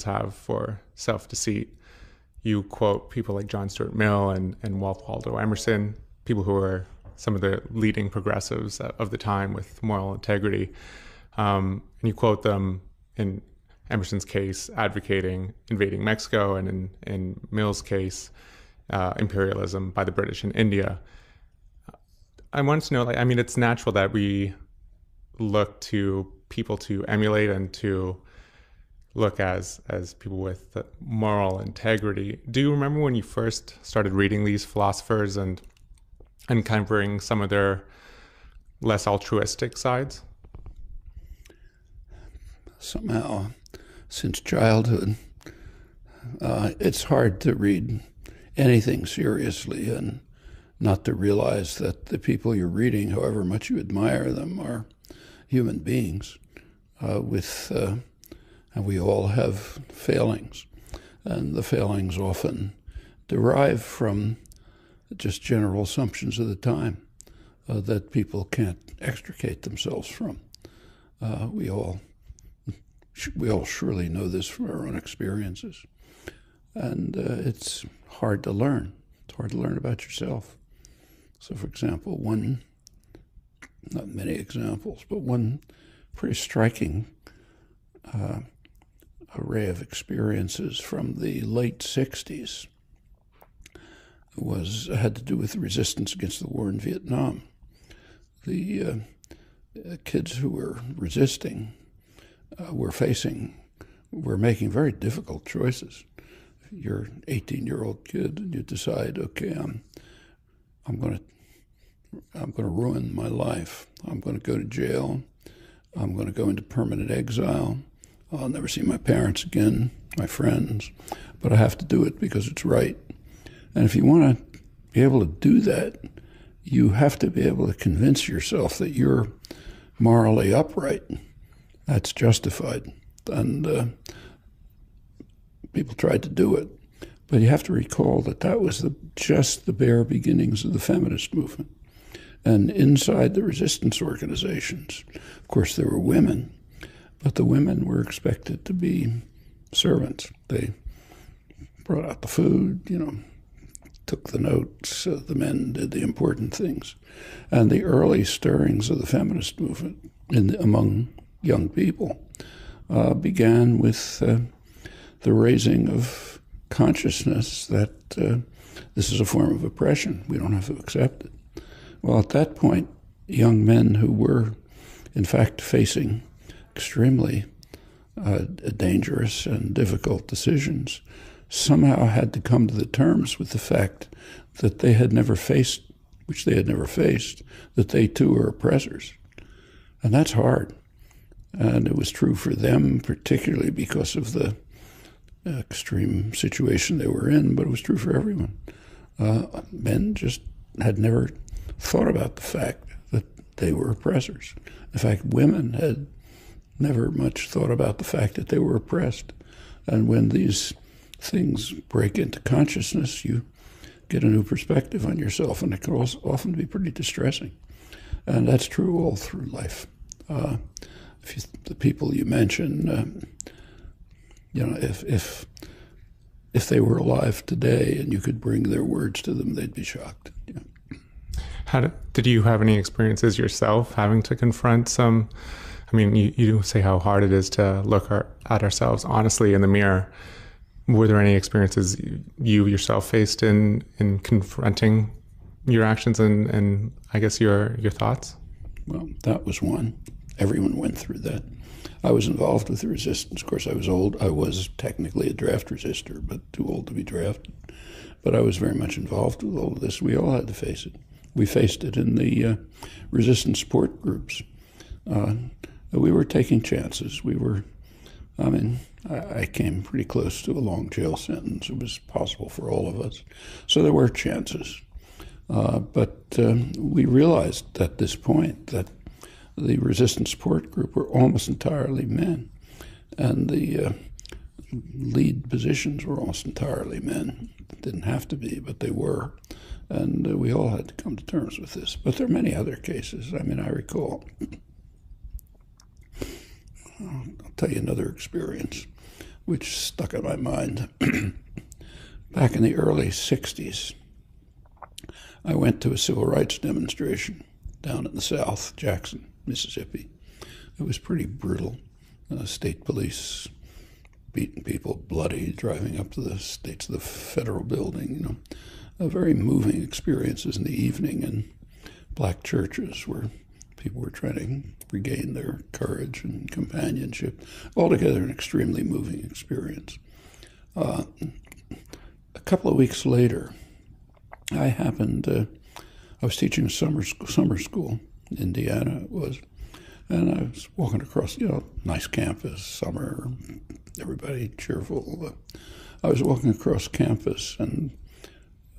humans have for self-deceit. You quote people like John Stuart Mill and Waldo Emerson, people who were some of the leading progressives of the time with moral integrity. And you quote them in Emerson's case, advocating invading Mexico, and in Mill's case, imperialism by the British in India. I wanted to know, it's natural that we look to people to emulate and to look as people with moral integrity. Do you remember when you first started reading these philosophers and uncovering some of their less altruistic sides? Somehow, since childhood, it's hard to read anything seriously and not to realize that the people you're reading, however much you admire them, are human beings and we all have failings. And the failings often derive from just general assumptions of the time that people can't extricate themselves from. We all surely know this from our own experiences. And it's hard to learn. It's hard to learn about yourself. So, for example, not many examples, but one pretty striking array of experiences from the late 60s had to do with the resistance against the war in Vietnam. The kids who were resisting were making very difficult choices. You're an 18-year-old kid and you decide, okay, I'm going to ruin my life. I'm going to go to jail. I'm going to go into permanent exile. I'll never see my parents again, my friends, but I have to do it because it's right. And if you want to be able to do that, you have to be able to convince yourself that you're morally upright. That's justified. And people tried to do it. But you have to recall that was just the bare beginnings of the feminist movement. And inside the resistance organizations, of course, there were women, but the women were expected to be servants. They brought out the food, took the notes. The men did the important things. And the early stirrings of the feminist movement among young people began with the raising of consciousness that this is a form of oppression. We don't have to accept it. Well, at that point, young men who were, in fact, facing extremely dangerous and difficult decisions somehow had to come to the terms with the fact that they had never faced, that they too were oppressors. And that's hard. And it was true for them, particularly because of the extreme situation they were in, but it was true for everyone. Men just had never thought about the fact that they were oppressors. In fact, women had never much thought about the fact that they were oppressed. And when these things break into consciousness, you get a new perspective on yourself, and it can also often be pretty distressing. And that's true all through life. The people you mentioned, if they were alive today and you could bring their words to them, they'd be shocked. Did you have any experiences yourself having to confront some? You say how hard it is to look at ourselves honestly in the mirror. Were there any experiences you yourself faced in confronting your actions and I guess your thoughts? Well, that was one. Everyone went through that. I was involved with the resistance. Of course, I was old. I was technically a draft resistor, but too old to be drafted. But I was very much involved with all of this. We all had to face it. We faced it in the resistance support groups. We were taking chances. I came pretty close to a long jail sentence. It was possible for all of us. So there were chances. But we realized at this point that the resistance support group were almost entirely men. And the lead positions were almost entirely men. It didn't have to be, but they were. And we all had to come to terms with this. But there are many other cases. I recall. I'll tell you another experience. which stuck in my mind. Back in the early 60s, I went to a civil rights demonstration down in the South, Jackson, Mississippi. It was pretty brutal. State police beating people bloody, driving up to the federal building, very moving experiences in the evening in black churches where people were trying to regain their courage and companionship. Altogether, an extremely moving experience. A couple of weeks later, I was teaching summer school, in Indiana it was, and I was walking across, nice campus, summer, everybody cheerful. I was walking across campus and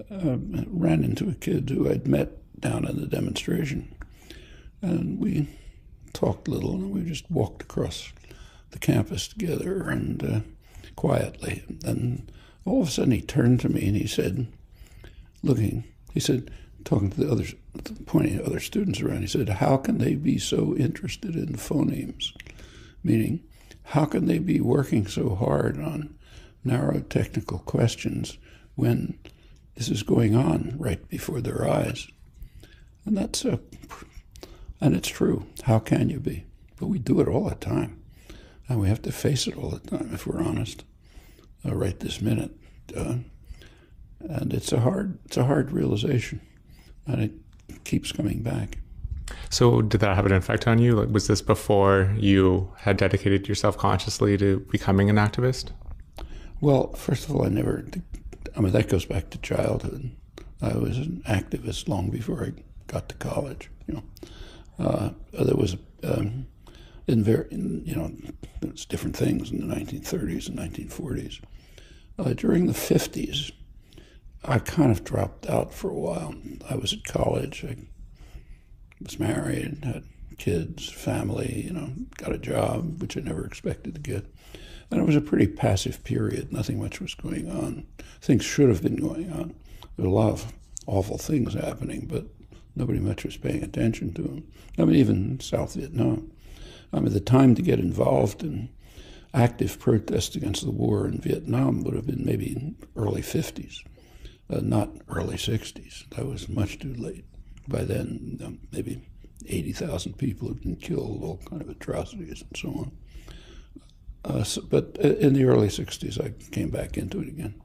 ran into a kid who I'd met down in the demonstration. And we talked a little, and we just walked across the campus together and quietly. And all of a sudden he turned to me and he said, talking to the others, pointing at other students around, he said, "How can they be so interested in phonemes?" Meaning, how can they be working so hard on narrow technical questions when this is going on right before their eyes? And and it's true. How can you be? But we do it all the time, and we have to face it all the time if we're honest. Right this minute, and it's a hard realization, and it keeps coming back. So did that have an effect on you? Like, was this before you had dedicated yourself consciously to becoming an activist? Well, first of all, that goes back to childhood. I was an activist long before I got to college. There was, there was different things in the 1930s and 1940s. During the 50s, I kind of dropped out for a while. I was at college. I was married, had kids, family, got a job, which I never expected to get. And it was a pretty passive period. Nothing much was going on. Things should have been going on. There were a lot of awful things happening, but nobody much was paying attention to them. Even South Vietnam. The time to get involved in active protest against the war in Vietnam would have been maybe early 50s, not early 60s. That was much too late. By then, maybe 80,000 people had been killed, all kind of atrocities and so on. But in the early 60s, I came back into it again,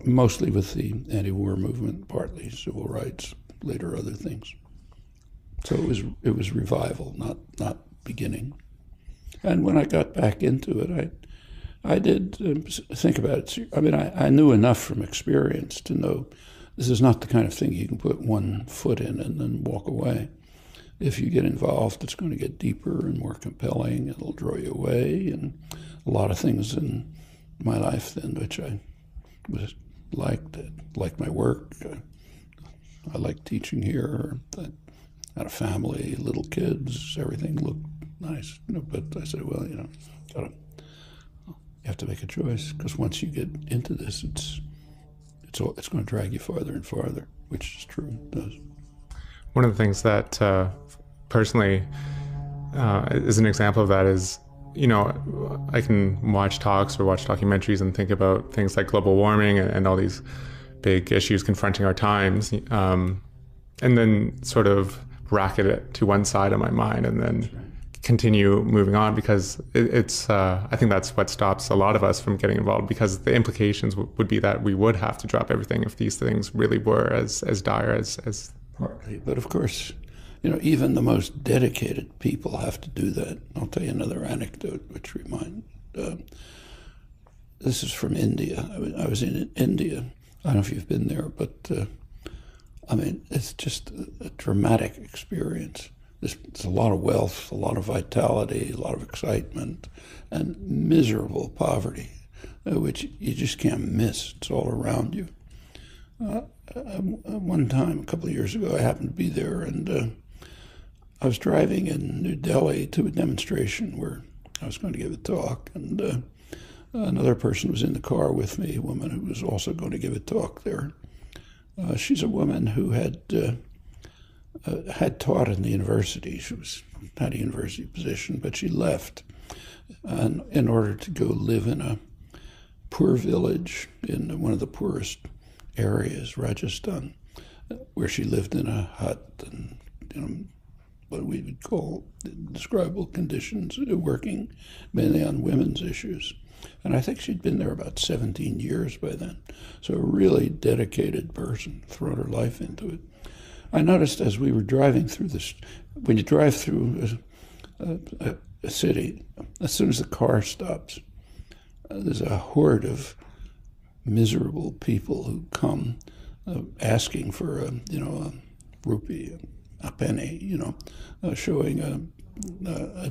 mostly with the anti-war movement, partly civil rights, later other things. So it was revival, not beginning. And when I got back into it, I did think about it. I knew enough from experience to know this is not the kind of thing you can put one foot in and then walk away. If you get involved, it's going to get deeper and more compelling. It'll draw you away. And a lot of things in my life then, which I liked my work. I liked teaching here. I had a family, little kids. Everything looked nice. But I said, well, you have to make a choice, because once you get into this, it's going to drag you farther and farther, which is true. It does. One of the things that personally is an example of that is, I can watch talks or watch documentaries and think about things like global warming and all these big issues confronting our times, and then sort of bracket it to one side of my mind and then continue moving on, because it's I think that's what stops a lot of us from getting involved, because the implications would be that we would have to drop everything if these things really were as dire as partly. But of course, even the most dedicated people have to do that. I'll tell you another anecdote which this is from India. I was in India. I don't know if you've been there, but it's just a dramatic experience. There's a lot of wealth, a lot of vitality, a lot of excitement, and miserable poverty, which you just can't miss. It's all around you. One time, a couple of years ago, I happened to be there, and I was driving in New Delhi to a demonstration where I was going to give a talk, and another person was in the car with me, a woman who was also going to give a talk there. She's a woman who had taught in the university. She had a university position, but she left and in order to go live in a poor village in one of the poorest areas, Rajasthan, where she lived in a hut and, what we would call indescribable conditions, working mainly on women's issues. And I think she'd been there about 17 years by then. So a really dedicated person, thrown her life into it. I noticed as we were driving through this, when you drive through a city, as soon as the car stops, there's a horde of miserable people who come asking for a rupee, a penny, showing a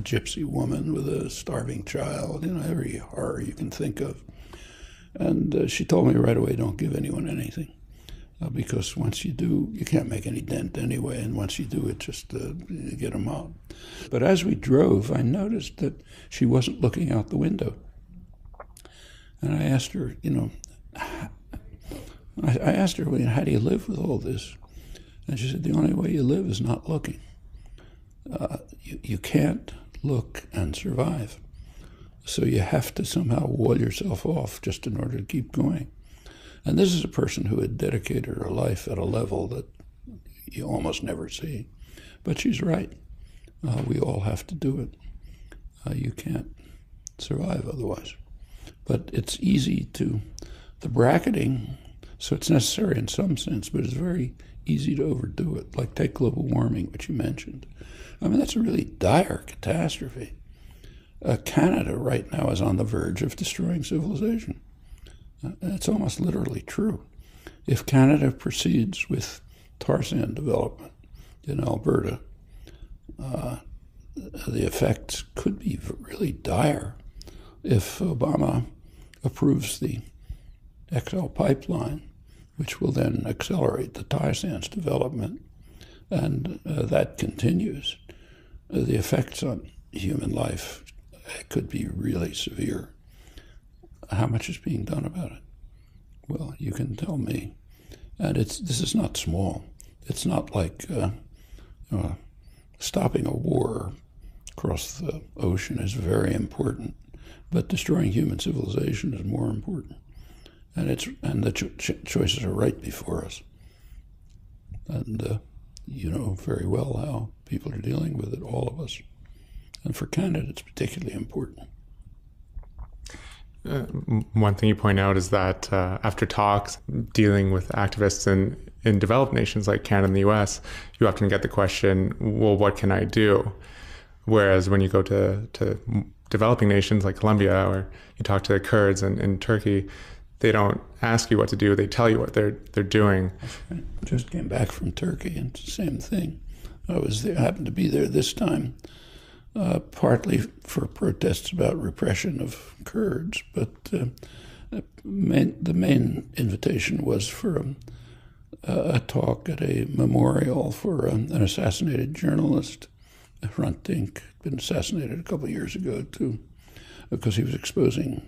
gypsy woman with a starving child, every horror you can think of. And she told me right away, don't give anyone anything, because once you do, you can't make any dent anyway, and once you do, it just you get them out. But as we drove, I noticed that she wasn't looking out the window. And I asked her, well, how do you live with all this? And she said, the only way you live is not looking. You can't look and survive. So you have to somehow wall yourself off just in order to keep going. And this is a person who had dedicated her life at a level that you almost never see. But she's right. We all have to do it. You can't survive otherwise. But it's easy the bracketing, so it's necessary in some sense, but it's very easy to overdo it. Like take global warming, which you mentioned. I mean, that's a really dire catastrophe. Canada right now is on the verge of destroying civilization. It's almost literally true. If Canada proceeds with tar sand development in Alberta, the effects could be really dire. If Obama approves the XL pipeline, which will then accelerate the tar sands development, and that continues, the effects on human life could be really severe. How much is being done about it? Well, you can tell me. And this is not small. It's not like stopping a war across the ocean is very important, but destroying human civilization is more important. And the choices are right before us. And you know very well how people are dealing with it, all of us. And for Canada, it's particularly important. One thing you point out is that after talks dealing with activists in developed nations like Canada and the US, you often get the question, well, what can I do? Whereas when you go to developing nations like Colombia, or you talk to the Kurds in Turkey, they don't ask you what to do, they tell you what they're doing. I just came back from Turkey, and it's the same thing. I happened to be there this time, partly for protests about repression of Kurds, but the main invitation was for a talk at a memorial for an assassinated journalist. Hrant Dink had been assassinated a couple of years ago, too, because he was exposing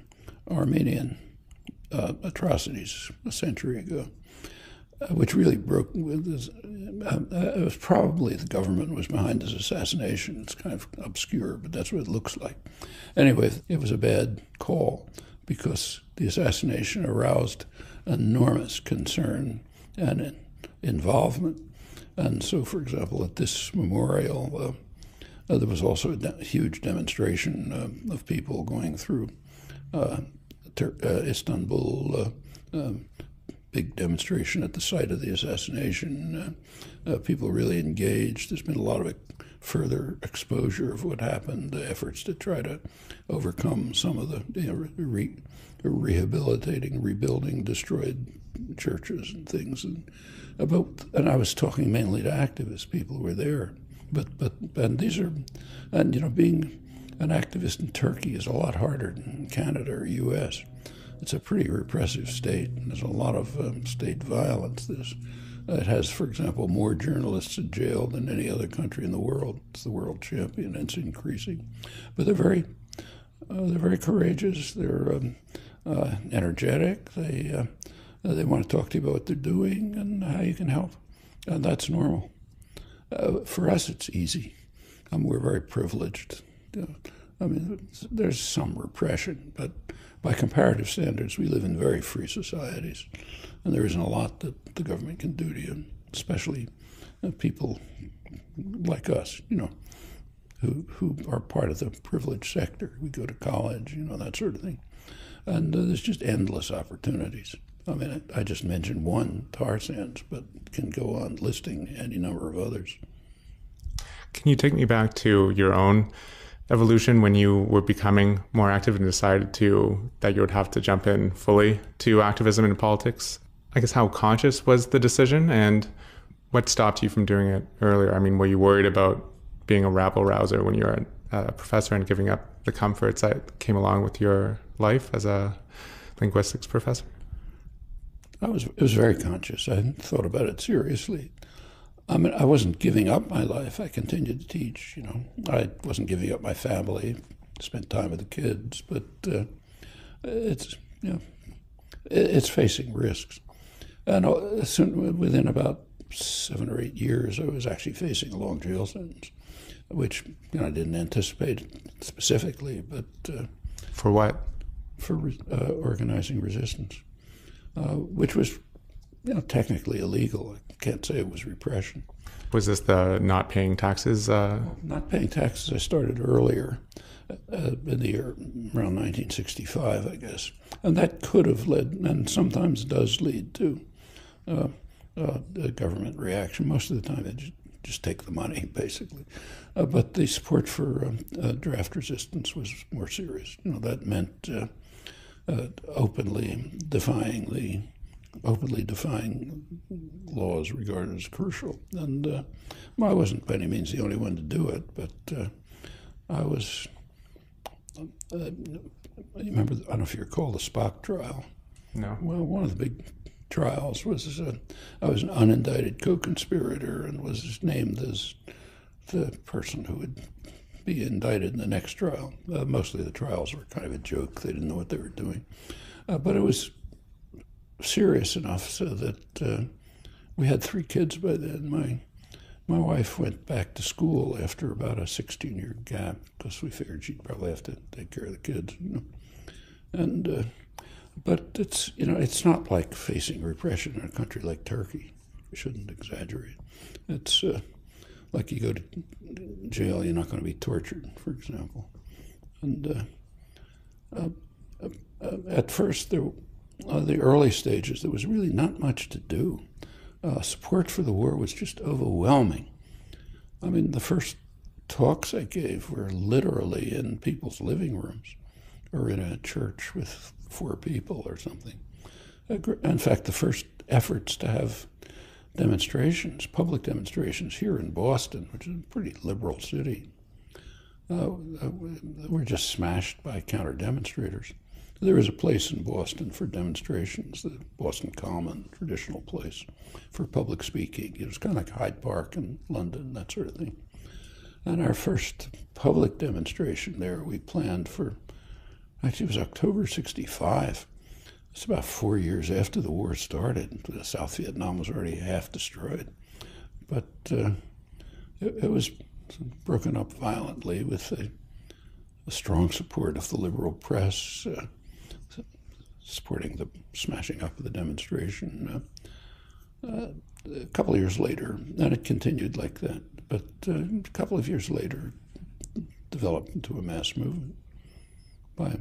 Armenian atrocities a century ago, which really broke with this. It was probably the government was behind his assassination. It's kind of obscure, but that's what it looks like. Anyway, it was a bad call because the assassination aroused enormous concern and involvement. And so, for example, at this memorial, there was also a huge demonstration of people going through Istanbul, big demonstration at the site of the assassination. People really engaged. There's been a lot of further exposure of what happened, the efforts to try to overcome some of the rehabilitating, rebuilding destroyed churches and things. And I was talking mainly to activists, people who were there. Being an activist in Turkey is a lot harder than in Canada or U.S. It's a pretty repressive state, and there's a lot of state violence. It has, for example, more journalists in jail than any other country in the world. It's the world champion, and it's increasing. But they're very courageous. They're energetic. They want to talk to you about what they're doing and how you can help, and that's normal. For us, it's easy. We're very privileged. I mean, there's some repression, but by comparative standards, we live in very free societies, and there isn't a lot that the government can do to you, especially people like us, who are part of the privileged sector. We go to college, that sort of thing. And there's just endless opportunities. I mean, I just mentioned one, tar sands, but can go on listing any number of others. Can you take me back to your own evolution when you were becoming more active and decided that you would have to jump in fully to activism and politics? I guess how conscious was the decision, and what stopped you from doing it earlier? I mean, were you worried about being a rabble rouser when you were a professor and giving up the comforts that came along with your life as a linguistics professor? It was very conscious. I thought about it seriously. I mean, I wasn't giving up my life. I continued to teach. I wasn't giving up my family. Spent time with the kids, but it's facing risks. And within about 7 or 8 years, I was actually facing a long jail sentence, which I didn't anticipate specifically, but for what? For organizing resistance, which was technically illegal. I can't say it was repression. Was this the not paying taxes? Not paying taxes, I started earlier, in the year around 1965, I guess. And that could have led, and sometimes does lead to, a government reaction. Most of the time, they just take the money, basically. But the support for draft resistance was more serious. That meant openly defying laws regarded as crucial. And I wasn't by any means the only one to do it, but I was. Remember, I don't know if you recall the Spock trial. No. Well, one of the big trials was I was an unindicted co-conspirator and was named as the person who would be indicted in the next trial. Mostly the trials were kind of a joke. They didn't know what they were doing. But it was serious enough so that we had 3 kids by then. My wife went back to school after about a 16-year gap because we figured she'd probably have to take care of the kids, And but it's not like facing repression in a country like Turkey. We shouldn't exaggerate. It's like you go to jail, you're not going to be tortured, for example. And at first, the early stages, there was really not much to do. Support for the war was just overwhelming. I mean, the first talks I gave were literally in people's living rooms or in a church with 4 people or something. In fact, the first efforts to have demonstrations, public demonstrations here in Boston, which is a pretty liberal city, were just smashed by counter-demonstrators. There was a place in Boston for demonstrations, the Boston Common, traditional place for public speaking. It was kind of like Hyde Park in London, that sort of thing. And our first public demonstration there we planned for, actually it was October '65. It's about 4 years after the war started. South Vietnam was already half destroyed. But it was broken up violently with a strong support of the liberal press, supporting the smashing up of the demonstration. A couple of years later, and it continued like that, but a couple of years later, it developed into a mass movement. By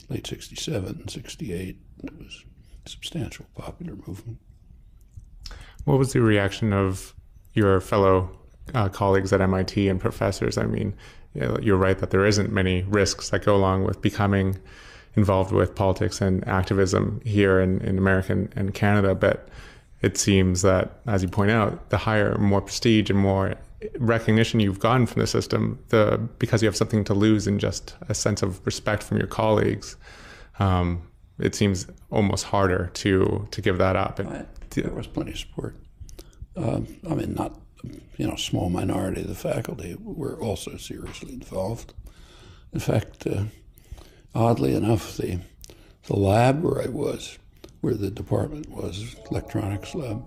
late 67, 68, it was a substantial popular movement. What was the reaction of your fellow colleagues at MIT and professors? I mean, you're right that there isn't many risks that go along with becoming involved with politics and activism here in America and Canada, but it seems that, as you point out, the higher, more prestige and more recognition you've gotten from the system, because you have something to lose and just a sense of respect from your colleagues, it seems almost harder to give that up. There was plenty of support. I mean, not a small minority of the faculty were also seriously involved. In fact, oddly enough, the lab where the department was, electronics lab,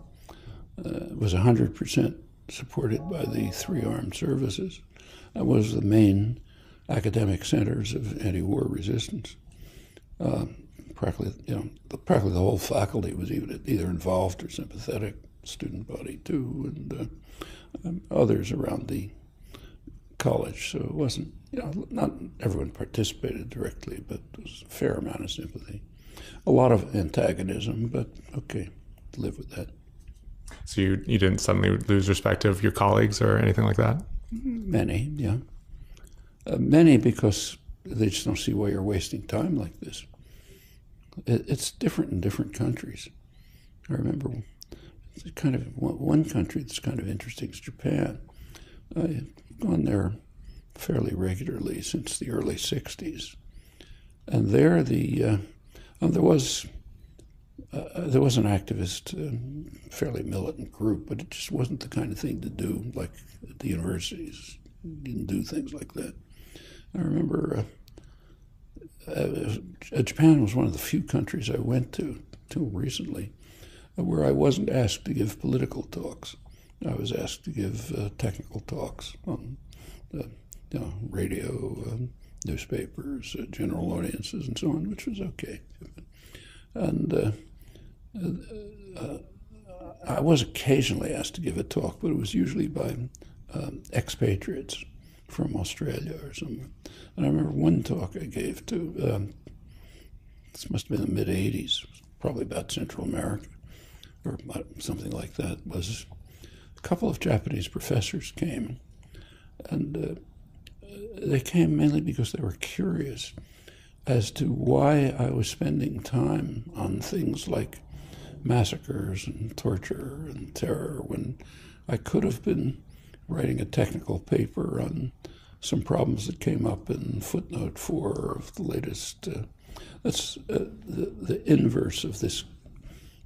was 100% supported by the 3 armed services. That was the main academic centers of anti-war resistance. Practically the whole faculty was either involved or sympathetic. Student body too, and others around the college. So it wasn't, not everyone participated directly, but there was a fair amount of sympathy. A lot of antagonism, but okay, live with that. So you didn't suddenly lose respect of your colleagues or anything like that? Many, yeah. Many because they just don't see why you're wasting time like this. It's different in different countries. I remember kind of one country that's kind of interesting is Japan. I've gone there fairly regularly since the early 60s. And there there was an activist, fairly militant group, but it just wasn't the kind of thing to do like at the universities. You didn't do things like that. I remember Japan was one of the few countries I went to till recently where I wasn't asked to give political talks. I was asked to give technical talks on radio, newspapers, general audiences, and so on, which was okay. And I was occasionally asked to give a talk, but it was usually by expatriates from Australia or somewhere. And I remember one talk I gave to, this must have been the mid-'80s, probably about Central America, or something like that, was a couple of Japanese professors came, and they came mainly because they were curious as to why I was spending time on things like massacres and torture and terror when I could have been writing a technical paper on some problems that came up in footnote 4 of the latest. That's the inverse of this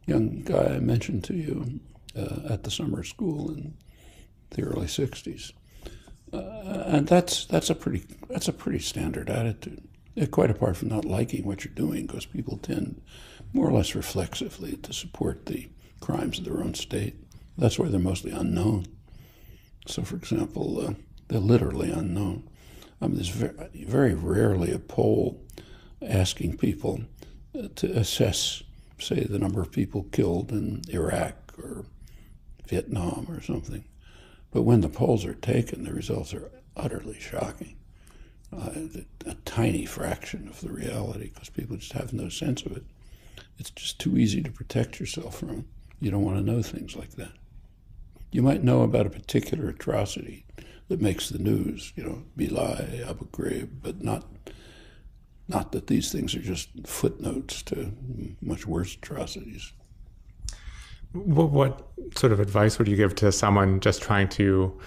young guy I mentioned to you at the summer school in the early 60s. And that's a pretty standard attitude. Quite apart from not liking what you're doing, because people tend more or less reflexively to support the crimes of their own state. That's why they're mostly unknown. So, for example, they're literally unknown. There's very rarely a poll asking people to assess, say, the number of people killed in Iraq or Vietnam or something. But when the polls are taken, the results are utterly shocking. A tiny fraction of the reality, because people just have no sense of it. It's just too easy to protect yourself from. You don't want to know things like that. You might know about a particular atrocity that makes the news, Bilai, Abu Ghraib, but not that these things are just footnotes to much worse atrocities. What sort of advice would you give to someone just trying to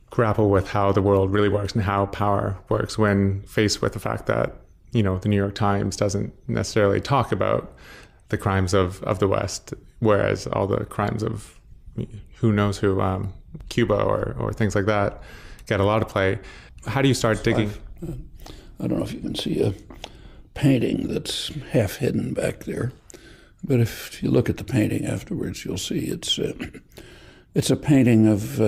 grapple with how the world really works and how power works when faced with the fact that, the New York Times doesn't necessarily talk about the crimes of the West, whereas all the crimes of who knows who, Cuba or things like that, get a lot of play. How do you start digging? I don't know if you can see a painting that's half hidden back there, but if you look at the painting afterwards, you'll see it's a painting of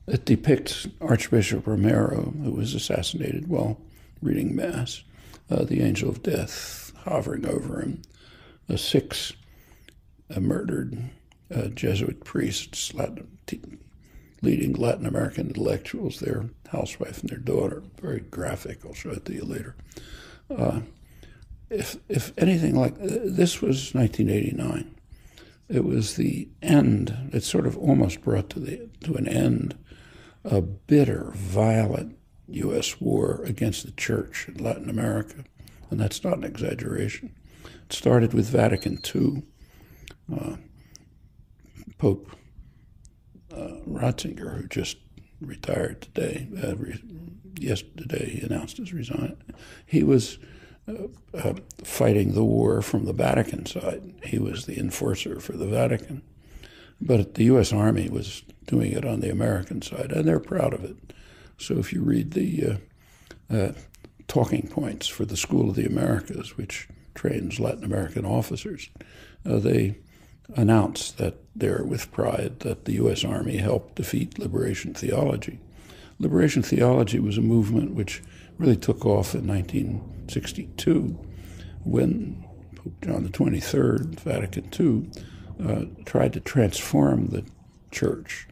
it depicts Archbishop Romero, who was assassinated while reading Mass, the angel of death hovering over him, 6 murdered Jesuit priests, leading Latin American intellectuals, their housewife and their daughter. Very graphic. I'll show it to you later. If anything like this was 1989, it was the end. It sort of almost brought to an end a bitter, violent U.S. war against the church in Latin America, and that's not an exaggeration. It started with Vatican II. Pope Ratzinger, who just retired today, yesterday he announced his resign. He was fighting the war from the Vatican side. He was the enforcer for the Vatican. But the U.S. Army was doing it on the American side, and they're proud of it. So if you read the talking points for the School of the Americas, which trains Latin American officers, they announce that they're with pride that the U.S. Army helped defeat liberation theology. Liberation theology was a movement which really took off in 1962 when Pope John the 23rd, Vatican II, tried to transform the church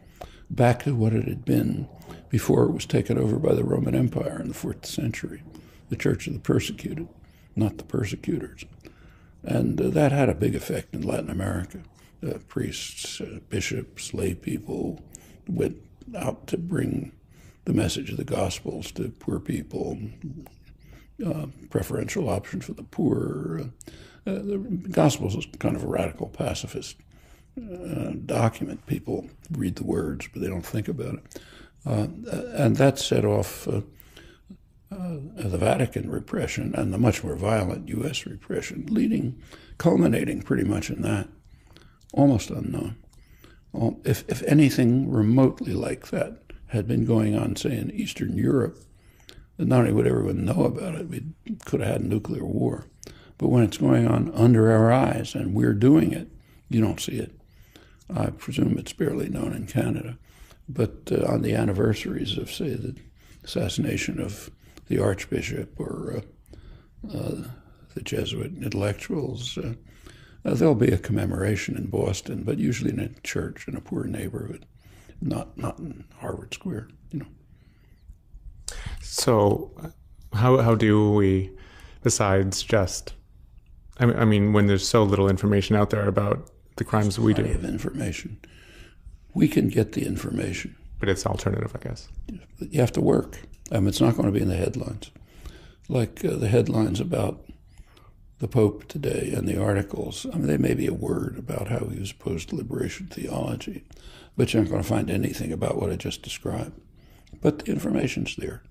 back to what it had been before it was taken over by the Roman Empire in the 4th century, the church of the persecuted, not the persecutors. And that had a big effect in Latin America. Priests, bishops, lay people went out to bring the message of the Gospels to poor people, preferential option for the poor. The Gospels is kind of a radical pacifist document. People read the words, but they don't think about it. And that set off the Vatican repression and the much more violent U.S. repression, culminating pretty much in that, almost unknown. If anything remotely like that had been going on, say, in Eastern Europe, then not only would everyone know about it, we could have had a nuclear war. But when it's going on under our eyes and we're doing it, you don't see it. I presume it's barely known in Canada. But on the anniversaries of, say, the assassination of the Archbishop or the Jesuit intellectuals, there'll be a commemoration in Boston, but usually in a church in a poor neighborhood, not in Harvard Square, So how do we, besides just, I mean, when there's so little information out there about the crimes that we do? Plenty of information. We can get the information. But it's alternative, I guess. You have to work. It's not going to be in the headlines. Like the headlines about the Pope today and the articles, they may be a word about how he was opposed to liberation theology, but you're not going to find anything about what I just described. But the information's there.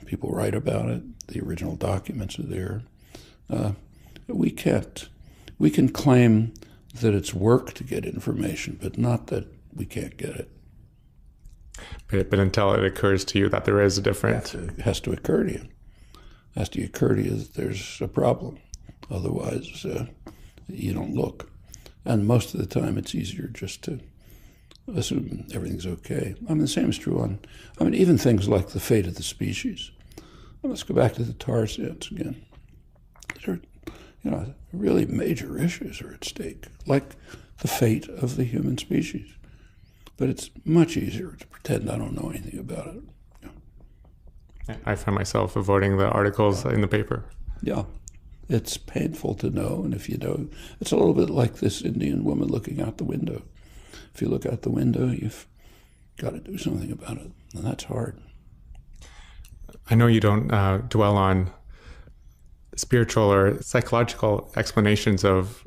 People write about it. The original documents are there. We can claim that it's work to get information, but not that we can't get it. But until it occurs to you that there is a difference. It has to occur to you. It has to occur to you that there's a problem. Otherwise, you don't look. And most of the time, it's easier just to assume everything's okay. The same is true on, even things like the fate of the species. Let's go back to the tar sands again. Really major issues are at stake, like the fate of the human species. But it's much easier to pretend I don't know anything about it. I find myself avoiding the articles in the paper. Yeah, it's painful to know, and if you don't, it's a little bit like this Indian woman looking out the window. If you look out the window, you've got to do something about it, and that's hard. I know you don't dwell on spiritual or psychological explanations of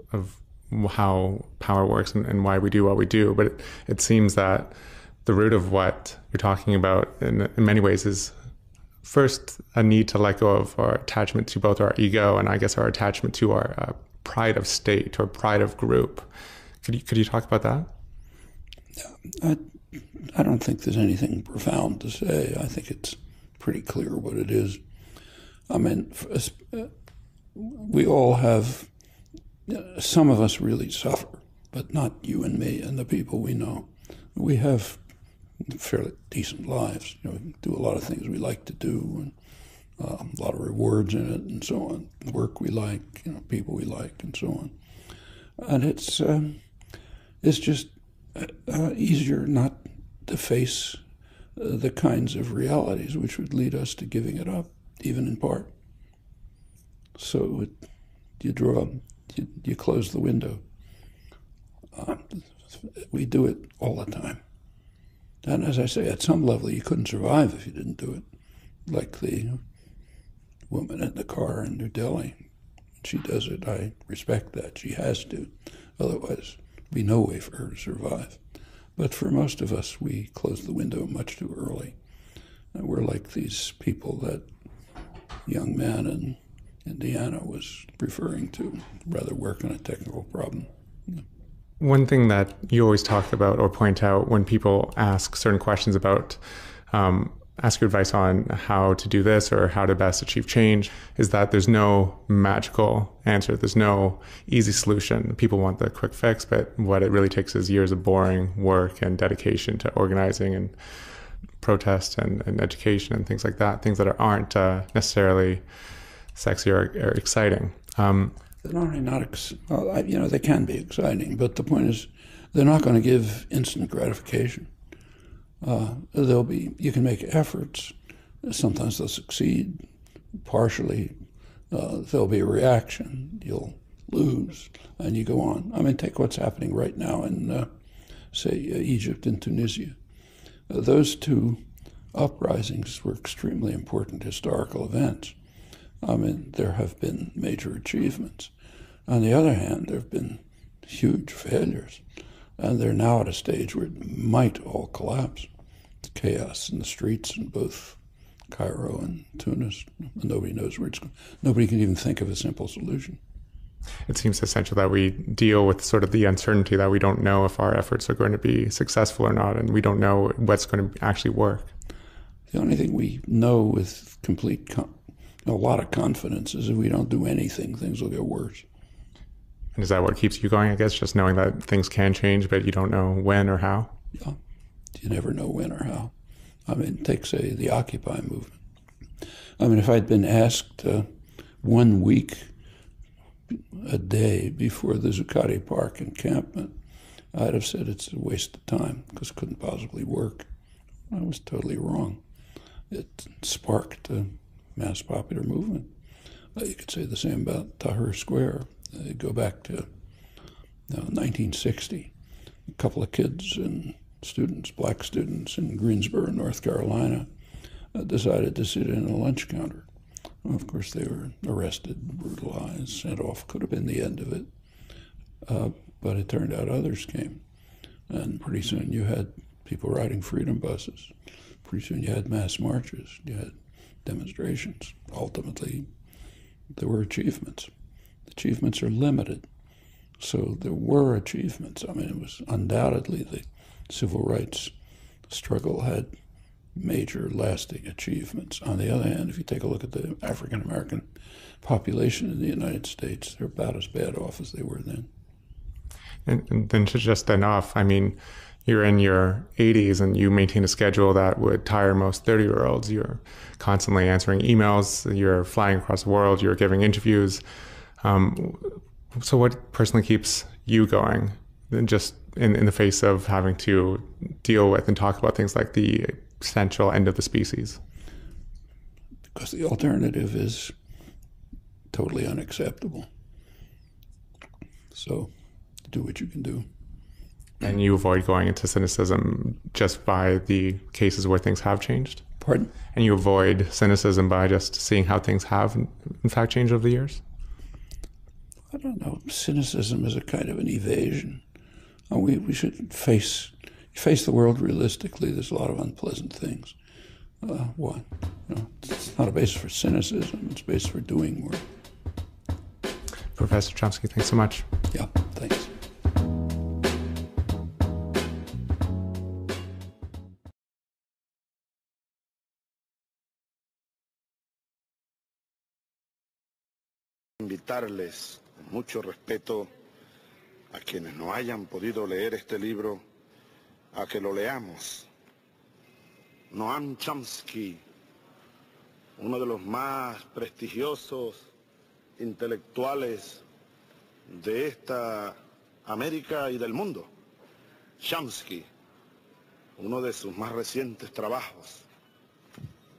how power works and why we do what we do, but it seems that the root of what you're talking about in many ways is first a need to let go of our attachment to both our ego and I guess our attachment to our pride of state or pride of group. Could you talk about that? I don't think there's anything profound to say. I think it's pretty clear what it is. We all have, some of us really suffer, but not you and me and the people we know. We have fairly decent lives. We do a lot of things we like to do, and a lot of rewards in it, and so on. Work we like, people we like, and so on. And it's just easier not to face the kinds of realities which would lead us to giving it up, even in part. So you close the window. We do it all the time. And as I say, at some level, you couldn't survive if you didn't do it. Like the woman in the car in New Delhi. She does it. I respect that. She has to. Otherwise, there'd be no way for her to survive. But for most of us, we close the window much too early. And we're like these people that young man in Indiana was referring to, rather work on a technical problem. One thing that you always talk about or point out when people ask certain questions about, ask your advice on how to do this or how to best achieve change, is that there's no magical answer. There's no easy solution. People want the quick fix, but what it really takes is years of boring work and dedication to organizing and protest and education and things like that, things that aren't necessarily sexy or exciting. They're not only not, well, they can be exciting, but the point is they're not going to give instant gratification. You can make efforts. Sometimes they'll succeed partially. There'll be a reaction. You'll lose, and you go on. I mean, take what's happening right now in, say, Egypt and Tunisia. Those two uprisings were extremely important historical events. I mean, there have been major achievements. On the other hand, there have been huge failures, and they're now at a stage where it might all collapse. Chaos in the streets in both Cairo and Tunis. Nobody knows where it's going. Nobody can even think of a simple solution. It seems essential that we deal with sort of the uncertainty that we don't know if our efforts are going to be successful or not, and we don't know what's going to actually work. The only thing we know with a lot of confidence is if we don't do anything, things will get worse. And is that what keeps you going, I guess, just knowing that things can change, but you don't know when or how? Yeah, you never know when or how. I mean, take, say, the Occupy movement. I mean, if I'd been asked 1 week a day before the Zuccotti Park encampment, I'd have said it's a waste of time because it couldn't possibly work. I was totally wrong. It sparked a mass popular movement. You could say the same about Tahrir Square. Go back to 1960. A couple of kids and students, black students in Greensboro, North Carolina, decided to sit in a lunch counter. Well, of course, they were arrested, brutalized, sent off. Could have been the end of it. But it turned out others came. And pretty soon you had people riding freedom buses. Pretty soon you had mass marches. You had demonstrations. Ultimately, there were achievements. Achievements are limited. So there were achievements. I mean, it was undoubtedly the civil rights struggle had major lasting achievements. On the other hand, if you take a look at the African American population in the United States, they're about as bad off as they were then. And then to just enough, I mean, you're in your 80s and you maintain a schedule that would tire most 30-year-olds. You're constantly answering emails, you're flying across the world, you're giving interviews. So what personally keeps you going, just in the face of having to deal with and talk about things like the potential end of the species? Because the alternative is totally unacceptable. So do what you can do. And you avoid going into cynicism just by the cases where things have changed? Pardon? And you avoid cynicism by just seeing how things have, in fact, changed over the years? I don't know. Cynicism is a kind of an evasion. We should face the world realistically. There's a lot of unpleasant things. What? It's not a basis for cynicism. It's a basis for doing work. Professor Chomsky, thanks so much. Yeah, thanks. Invitarles con mucho respeto a quienes no hayan podido leer este libro a que lo leamos. Noam Chomsky, uno de los más prestigiosos intelectuales de esta América y del mundo. Chomsky, uno de sus más recientes trabajos,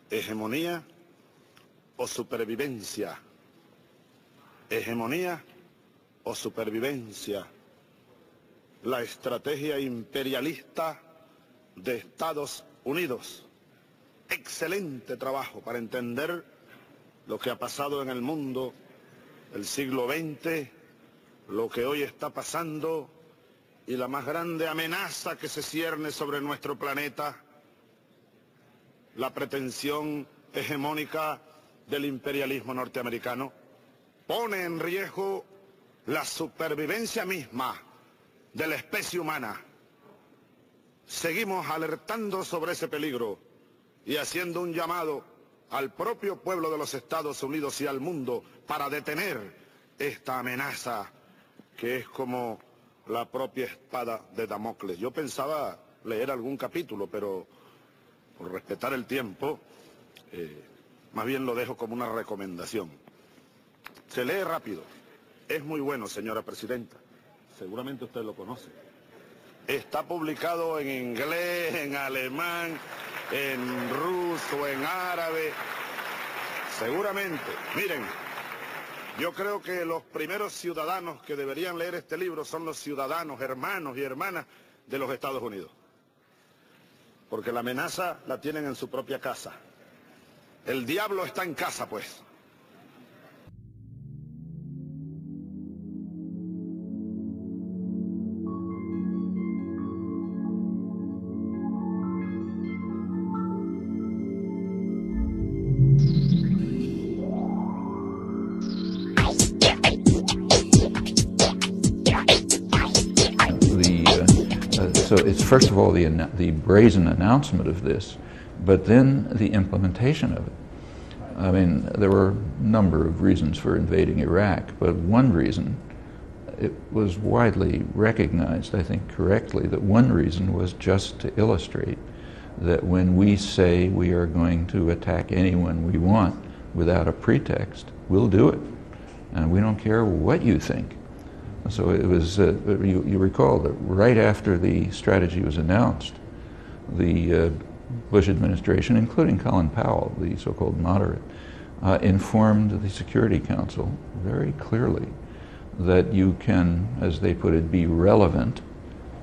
Hegemonía o Supervivencia. Hegemonía o supervivencia, la estrategia imperialista de Estados Unidos. Excelente trabajo para entender lo que ha pasado en el mundo del siglo XX, lo que hoy está pasando y la más grande amenaza que se cierne sobre nuestro planeta, la pretensión hegemónica del imperialismo norteamericano. Pone en riesgo la supervivencia misma de la especie humana. Seguimos alertando sobre ese peligro y haciendo un llamado al propio pueblo de los Estados Unidos y al mundo para detener esta amenaza que es como la propia espada de Damocles. Yo pensaba leer algún capítulo, pero por respetar el tiempo, más bien lo dejo como una recomendación. Se lee rápido. Es muy bueno, señora presidenta. Seguramente usted lo conoce. Está publicado en inglés, en alemán, en ruso, en árabe. Seguramente. Miren, yo creo que los primeros ciudadanos que deberían leer este libro son los ciudadanos, hermanos y hermanas de los Estados Unidos. Porque la amenaza la tienen en su propia casa. El diablo está en casa, pues. So it's first of all the brazen announcement of this, but then the implementation of it. I mean, there were a number of reasons for invading Iraq, but one reason, it was widely recognized, I think correctly, that one reason was just to illustrate that when we say we are going to attack anyone we want without a pretext, we'll do it. And we don't care what you think. So it was, you recall that right after the strategy was announced, the Bush administration, including Colin Powell, the so-called moderate, informed the Security Council very clearly that you can, as they put it, be relevant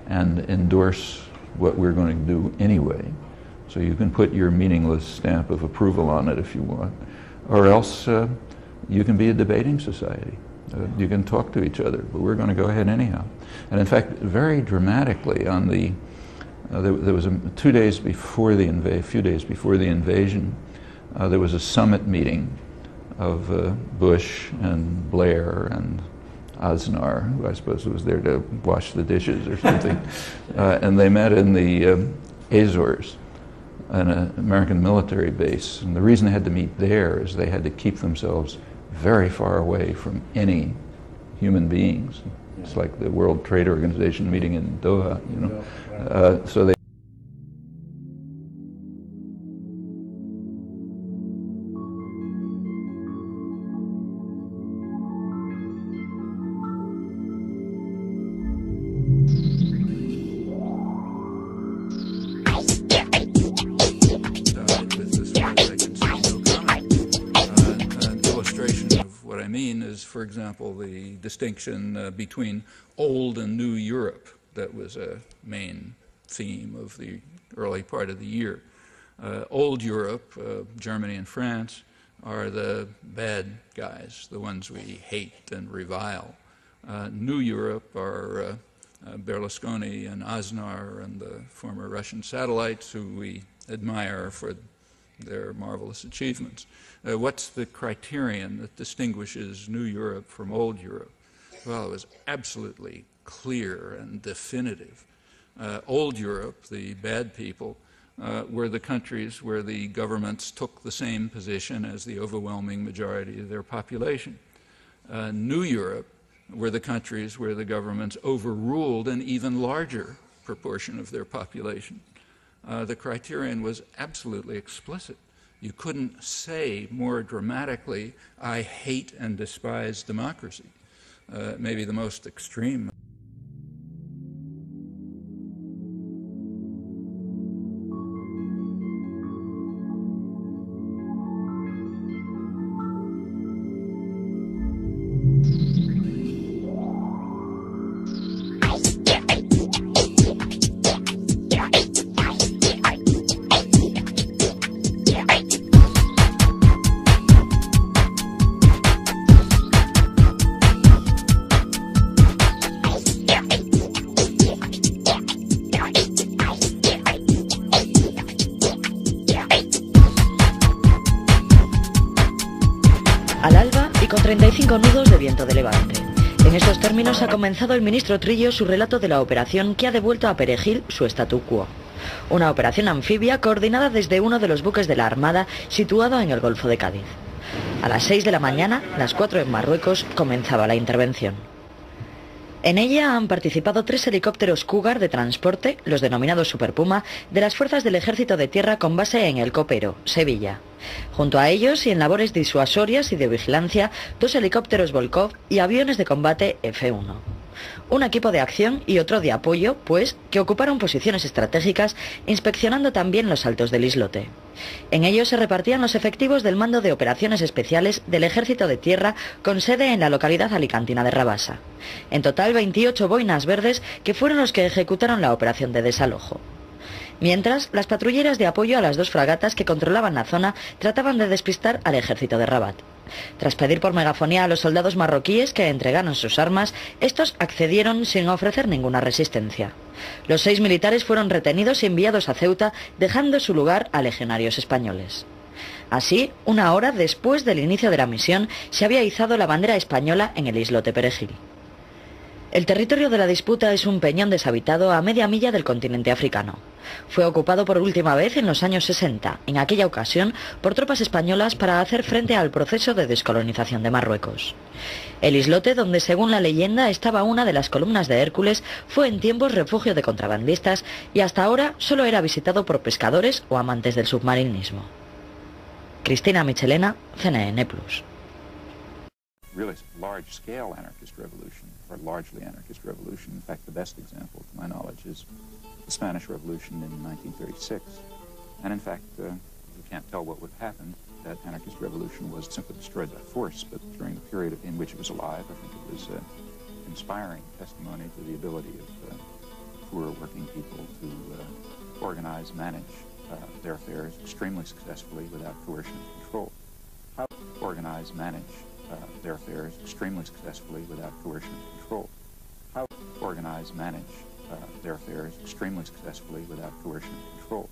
and endorse what we're going to do anyway. So you can put your meaningless stamp of approval on it if you want, or else you can be a debating society. You can talk to each other, but we're going to go ahead anyhow. And in fact, very dramatically, on the there was a few days before the invasion, there was a summit meeting of Bush and Blair and Aznar, who I suppose was there to wash the dishes or something, and they met in the Azores, an American military base. And the reason they had to meet there is they had to keep themselves very far away from any human beings. It's like the World Trade Organization meeting in Doha, you know. So they for example, the distinction between old and new Europe. That was a main theme of the early part of the year. Old Europe, Germany and France, are the bad guys, the ones we hate and revile. New Europe are Berlusconi and Aznar and the former Russian satellites who we admire for their marvelous achievements. What's the criterion that distinguishes New Europe from Old Europe? Well, it was absolutely clear and definitive. Old Europe, the bad people, were the countries where the governments took the same position as the overwhelming majority of their population. New Europe were the countries where the governments overruled an even larger proportion of their population. The criterion was absolutely explicit. You couldn't say more dramatically, I hate and despise democracy. Maybe the most extreme. Al alba y con 35 nudos de viento de levante. En estos términos ha comenzado el ministro Trillo su relato de la operación que ha devuelto a Perejil su statu quo. Una operación anfibia coordinada desde uno de los buques de la Armada situado en el Golfo de Cádiz. A las 6 de la mañana, las 4 en Marruecos, comenzaba la intervención. En ella han participado 3 helicópteros Cougar de transporte, los denominados Super Puma, de las fuerzas del Ejército de Tierra con base en El Copero, Sevilla. Junto a ellos y en labores disuasorias y de vigilancia, 2 helicópteros Volkov y aviones de combate F-1. Un equipo de acción y otro de apoyo, pues, que ocuparon posiciones estratégicas, inspeccionando también los altos del islote. En ellos se repartían los efectivos del Mando de Operaciones Especiales del Ejército de Tierra, con sede en la localidad alicantina de Rabasa. En total, 28 boinas verdes, que fueron los que ejecutaron la operación de desalojo. Mientras, las patrulleras de apoyo a las 2 fragatas que controlaban la zona trataban de despistar al ejército de Rabat. Tras pedir por megafonía a los soldados marroquíes que entregaran sus armas, estos accedieron sin ofrecer ninguna resistencia. Los 6 militares fueron retenidos y enviados a Ceuta, dejando su lugar a legionarios españoles. Así, 1 hora después del inicio de la misión, se había izado la bandera española en el islote Perejil. El territorio de la disputa es un peñón deshabitado a media milla del continente africano. Fue ocupado por última vez en los años 60, en aquella ocasión por tropas españolas para hacer frente al proceso de descolonización de Marruecos. El islote, donde según la leyenda estaba una de las columnas de Hércules, fue en tiempos refugio de contrabandistas y hasta ahora solo era visitado por pescadores o amantes del submarinismo. Cristina Michelena, CNN+. Really large-scale anarchist revolution, or largely anarchist revolution. In fact, the best example, to my knowledge, is the Spanish Revolution in 1936. And in fact, you can't tell what would happen. That anarchist revolution was simply destroyed by force, but during the period in which it was alive, I think it was inspiring testimony to the ability of poor working people to organize, manage their affairs extremely successfully without coercion and control. How organize, manage their affairs extremely successfully without coercion and control. How organize, manage their affairs extremely successfully without coercion and control.